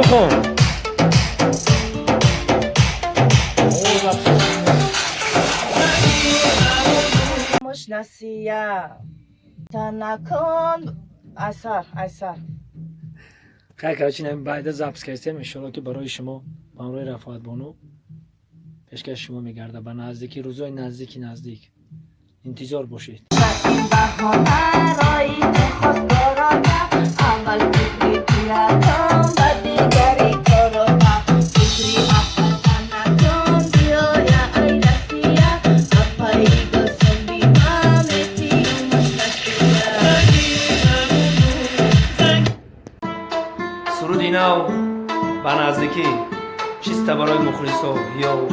بخوام مش نسیه تنکن اثر خیلی کارچین همین بعد از ضبط کردیم انشالله که برای شما با همراه رفعت بانو پیشکش شما میگرده به نزدیکی روزای نزدیک انتظار باشید. سرود ایناو به نزدیکی چیسته برای مخلصا یا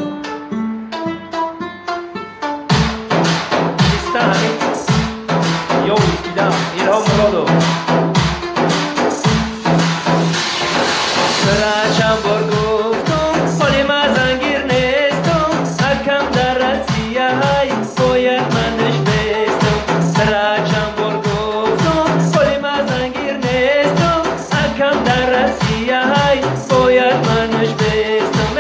چیسته همین یا اسکیدم ایرها مرادو سره چند بار گفتم حالی ما زنگیر نیستم حکم در رسیه های باید منش بیستم سره چند بار گفتم حالی ما زنگیر نیستم حکم در رسیه های باید منش بیستم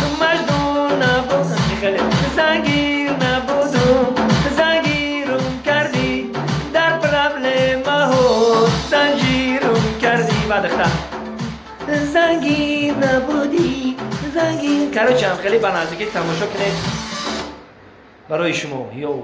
تو مجنون نبودم خیلی زنگیر نبودم زنگیرم کردی در پرابلم ها زنجیرم کردی بعد زنگیر نبودی زنگیر کارو چم خیلی به نزدیکی تماشا کنید برای شما یو